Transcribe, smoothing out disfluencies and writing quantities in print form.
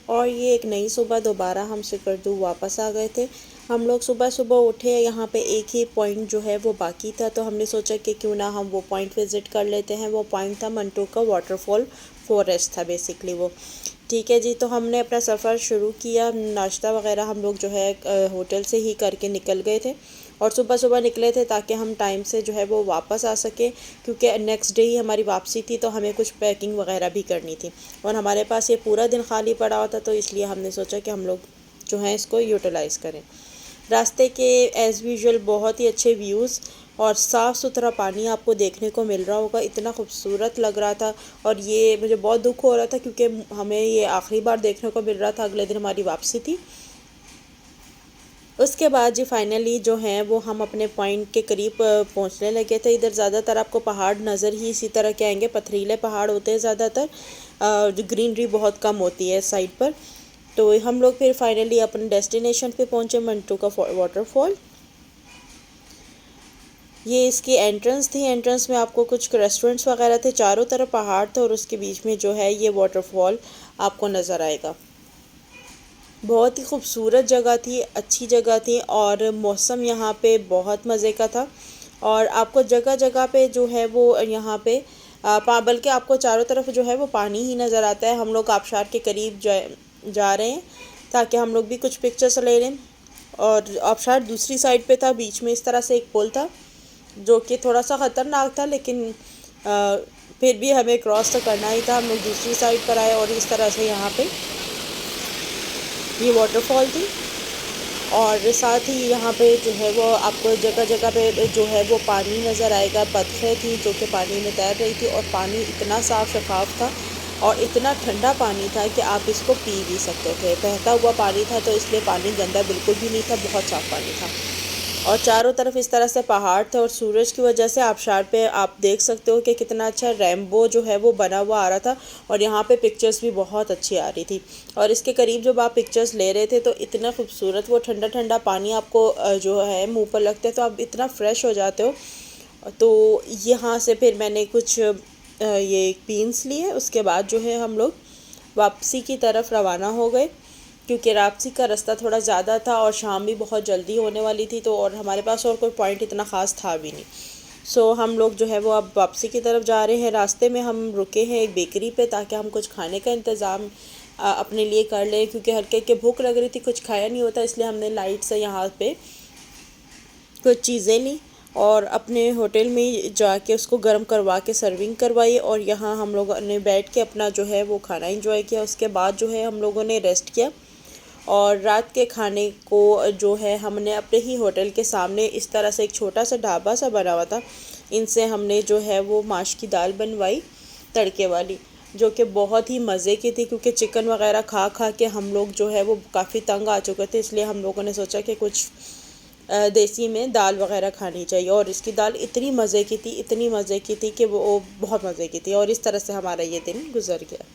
और ये एक नई सुबह दोबारा हम सिकरदू वापस आ गए थे। हम लोग सुबह सुबह उठे, यहाँ पे एक ही पॉइंट जो है वो बाकी था, तो हमने सोचा कि क्यों ना हम वो पॉइंट विज़िट कर लेते हैं। वो पॉइंट था मंटो का वाटरफॉल फॉरेस्ट था बेसिकली वो। ठीक है जी, तो हमने अपना सफ़र शुरू किया। नाश्ता वगैरह हम लोग जो है होटल से ही करके निकल गए थे, और सुबह सुबह निकले थे ताकि हम टाइम से जो है वो वापस आ सके, क्योंकि नेक्स्ट डे ही हमारी वापसी थी, तो हमें कुछ पैकिंग वगैरह भी करनी थी और हमारे पास ये पूरा दिन खाली पड़ा हुआ था, तो इसलिए हमने सोचा कि हम लोग जो है इसको यूटिलाइज़ करें। रास्ते के एज़ यूजुअल बहुत ही अच्छे व्यूज़ और साफ़ सुथरा पानी आपको देखने को मिल रहा होगा, इतना खूबसूरत लग रहा था। और ये मुझे बहुत दुख हो रहा था क्योंकि हमें ये आखिरी बार देखने को मिल रहा था, अगले दिन हमारी वापसी थी। उसके बाद जी फाइनली जो है वो हम अपने पॉइंट के करीब पहुंचने लगे थे। इधर ज़्यादातर आपको पहाड़ नज़र ही इसी तरह के आएंगे, पथरीले पहाड़ होते हैं ज़्यादातर, जो ग्रीनरी बहुत कम होती है साइड पर। तो हम लोग फिर फाइनली अपने डेस्टिनेशन पे पहुंचे, मंटो का वाटरफॉल। ये इसकी एंट्रेंस थी। एंट्रेंस में आपको कुछ रेस्टोरेंट्स वगैरह थे, चारों तरफ पहाड़ थे और उसके बीच में जो है ये वाटरफॉल आपको नज़र आएगा। बहुत ही खूबसूरत जगह थी, अच्छी जगह थी, और मौसम यहाँ पे बहुत मज़े का था। और आपको जगह जगह पे जो है वो यहाँ पे बल्कि आपको चारों तरफ जो है वो पानी ही नज़र आता है। हम लोग आबशार के करीब जा रहे हैं ताकि हम लोग भी कुछ पिक्चर्स ले लें। और आबशार दूसरी साइड पे था, बीच में इस तरह से एक पुल था जो कि थोड़ा सा ख़तरनाक था, लेकिन फिर भी हमें क्रॉस तो करना ही था। हम लोग दूसरी साइड पर आए और इस तरह से यहाँ पे ये वाटरफॉल थी। और साथ ही यहाँ पे जो है वो आपको जगह जगह पे जो है वो पानी नज़र आएगा। बतखें थी जो कि पानी में तैर रही थी, और पानी इतना साफ़ शफाफ था और इतना ठंडा पानी था कि आप इसको पी भी सकते थे। बहता हुआ पानी था, तो इसलिए पानी गंदा बिल्कुल भी नहीं था, बहुत साफ़ पानी था। और चारों तरफ इस तरह से पहाड़ थे, और सूरज की वजह से आबशार पे आप देख सकते हो कि कितना अच्छा रेनबो जो है वो बना हुआ आ रहा था। और यहाँ पे पिक्चर्स भी बहुत अच्छी आ रही थी। और इसके करीब जब आप पिक्चर्स ले रहे थे तो इतना खूबसूरत वो ठंडा ठंडा पानी आपको जो है मुंह पर लगता है, तो आप इतना फ्रेश हो जाते हो। तो यहाँ से फिर मैंने कुछ ये बीन्स लिए। उसके बाद जो है हम लोग वापसी की तरफ रवाना हो गए, क्योंकि वापसी का रास्ता थोड़ा ज़्यादा था और शाम भी बहुत जल्दी होने वाली थी, तो और हमारे पास और कोई पॉइंट इतना ख़ास था भी नहीं। सो हम लोग जो है वो अब वापसी की तरफ जा रहे हैं। रास्ते में हम रुके हैं एक बेकरी पे ताकि हम कुछ खाने का इंतज़ाम अपने लिए कर लें, क्योंकि हल्के के भूख लग रही थी, कुछ खाया नहीं होता, इसलिए हमने लाइट से यहाँ पे कुछ चीज़ें ली और अपने होटल में जाके उसको गर्म करवा के सर्विंग करवाई। और यहाँ हम लोगों ने बैठ के अपना जो है वो खाना इंजॉय किया। उसके बाद जो है हम लोगों ने रेस्ट किया, और रात के खाने को जो है हमने अपने ही होटल के सामने इस तरह से एक छोटा सा ढाबा सा बना हुआ था, इनसे हमने जो है वो माश की दाल बनवाई तड़के वाली, जो कि बहुत ही मज़े की थी। क्योंकि चिकन वगैरह खा खा के हम लोग जो है वो काफ़ी तंग आ चुके थे, इसलिए हम लोगों ने सोचा कि कुछ देसी में दाल वगैरह खानी चाहिए। और इसकी दाल इतनी मज़े की थी, इतनी मज़े की थी कि वो बहुत मज़े की थी। और इस तरह से हमारा ये दिन गुजर गया।